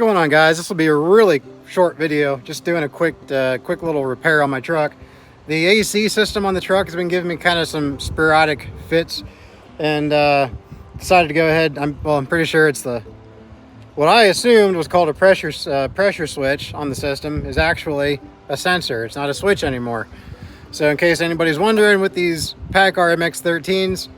going on, guys? This will be a really short video, just doing a quick little repair on my truck. The AC system on the truck has been giving me kind of some sporadic fits, and decided to go ahead. I'm pretty sure it's what I assumed was called a pressure switch on the system is actually a sensor. It's not a switch anymore. So in case anybody's wondering, with these PACCAR MX-13s,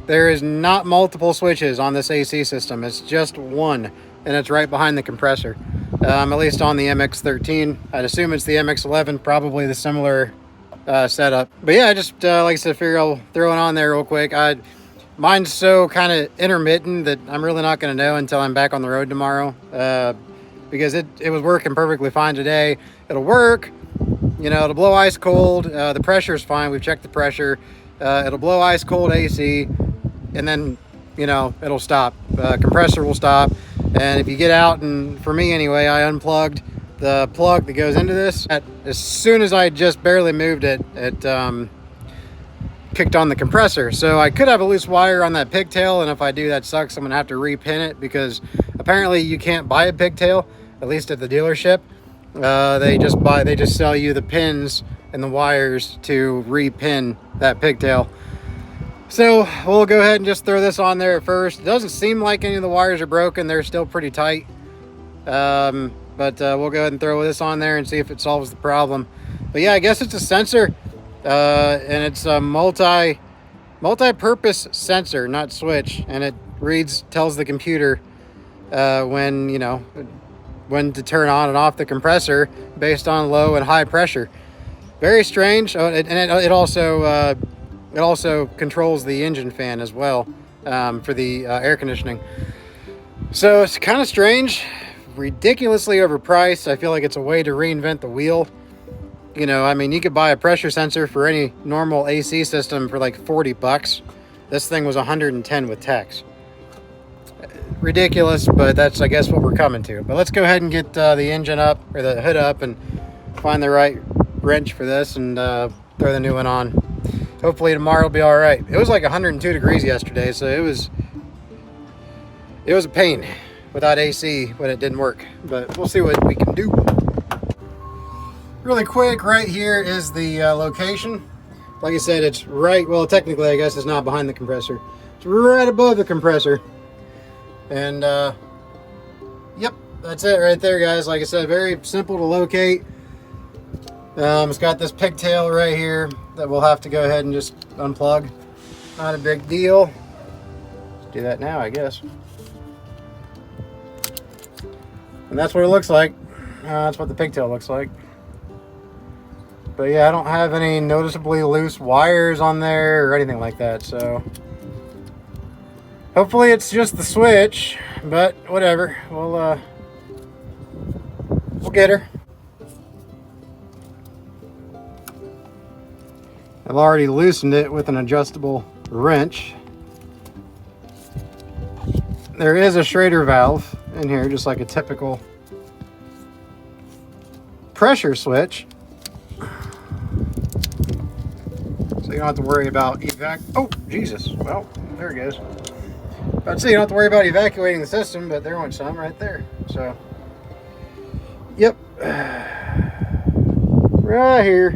there is not multiple switches on this AC system. It's just one, and it's right behind the compressor. At least on the MX-13. I'd assume it's the MX-11, probably the similar setup. But yeah, I just like I said, figure I'll throw it on there real quick. Mine's so kind of intermittent that I'm really not going to know until I'm back on the road tomorrow, because it was working perfectly fine today. It'll work, you know, it'll blow ice cold. The pressure's fine. We've checked the pressure. It'll blow ice cold AC, and then, you know, it'll stop. Compressor will stop. And if you get out, and for me anyway, I unplugged the plug that goes into this. As soon as I just barely moved it, it kicked on the compressor. So I could have a loose wire on that pigtail, and if I do, that sucks. I'm gonna have to repin it, because apparently you can't buy a pigtail, at least at the dealership. They just sell you the pins and the wires to repin that pigtail. So we'll go ahead and just throw this on there at first. It doesn't seem like any of the wires are broken. They're still pretty tight. But we'll go ahead and throw this on there and see if it solves the problem. But yeah, I guess it's a sensor, and it's a multi-purpose sensor, not switch. And it tells the computer when to turn on and off the compressor based on low and high pressure. Very strange. It also controls the engine fan as well, for the air conditioning. So it's kind of strange, ridiculously overpriced. I feel like it's a way to reinvent the wheel. You know, I mean, you could buy a pressure sensor for any normal AC system for like 40 bucks. This thing was 110 with tax. Ridiculous, but that's, I guess, what we're coming to. But let's go ahead and get the engine up, or the hood up, and find the right wrench for this, and throw the new one on. Hopefully tomorrow will be all right. It was like 102 degrees yesterday, so it was a pain without AC when it didn't work. But we'll see what we can do. Really quick, right here is the location. Like I said, it's right, well, technically, I guess it's not behind the compressor. It's right above the compressor. And yep, that's it right there, guys. Like I said, very simple to locate. It's got this pigtail right here that we'll have to go ahead and just unplug. Not a big deal. Let's do that now, I guess. And that's what it looks like. That's what the pigtail looks like. But yeah, I don't have any noticeably loose wires on there or anything like that, so hopefully it's just the switch, but whatever. We'll get her. I've already loosened it with an adjustable wrench. There is a Schrader valve in here, just like a typical pressure switch. So you don't have to worry about oh, Jesus. Well, there it goes. I'd say you don't have to worry about evacuating the system, but there went some right there. So, yep. Right here.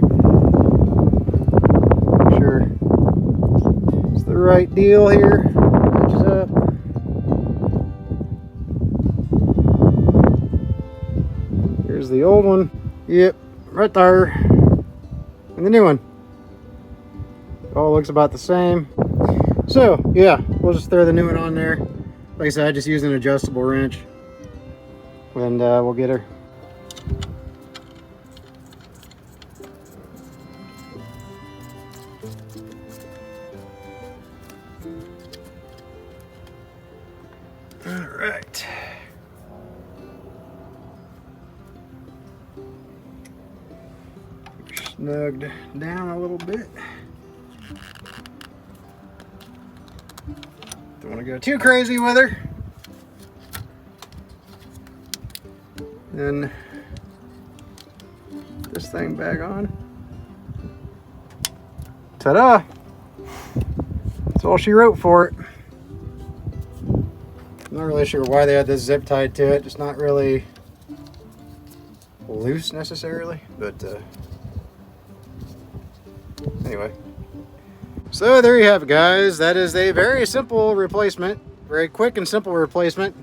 It's the right deal here. Matches up. Here's the old one. Yep, right there. And the new one. All looks about the same. So yeah, we'll just throw the new one on there. Like I said, I just use an adjustable wrench, and we'll get her. Alright. Snugged down a little bit. Don't want to go too crazy with her. Then this thing back on. Ta-da! That's all she wrote for it. I'm not really sure why they had this zip tied to it. It's not really loose necessarily, but anyway. So there you have it, guys. That is a very simple replacement, very quick and simple replacement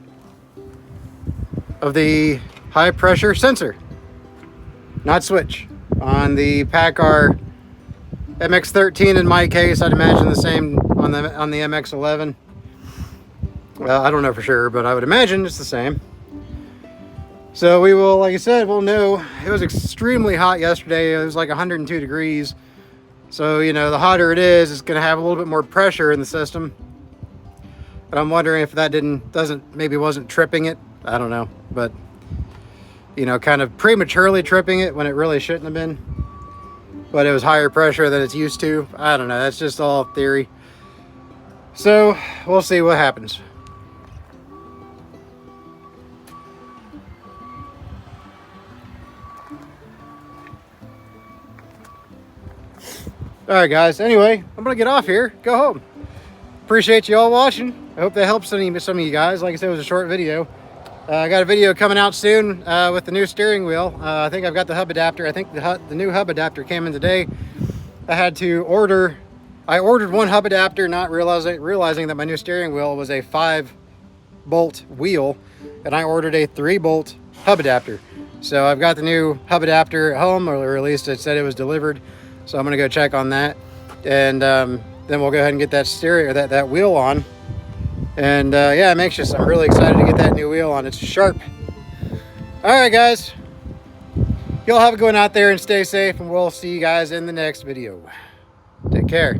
of the high pressure sensor, not switch, on the PACCAR MX-13. In my case, I'd imagine the same on the MX-11. Well, I don't know for sure, but I would imagine it's the same. So we will, like I said, we'll know. It was extremely hot yesterday. It was like 102 degrees. So, you know, the hotter it is, it's going to have a little bit more pressure in the system. But I'm wondering if that maybe wasn't tripping it. I don't know. But, you know, kind of prematurely tripping it when it really shouldn't have been. But it was higher pressure than it's used to. I don't know. That's just all theory. So we'll see what happens. All right, guys. Anyway, I'm gonna get off here. Go home. Appreciate you all watching. I hope that helps some of you guys. Like I said, it was a short video. I got a video coming out soon with the new steering wheel. I think I've got the hub adapter. I think the new hub adapter came in today. I ordered one hub adapter, not realizing that my new steering wheel was a 5-bolt wheel, and I ordered a 3-bolt hub adapter. So I've got the new hub adapter at home, or at least it said it was delivered. So I'm gonna go check on that, and then we'll go ahead and get that that wheel on. And yeah, I'm anxious. I'm really excited to get that new wheel on. It's sharp. All right, guys. Y'all have a good one out there and stay safe, and we'll see you guys in the next video. Take care.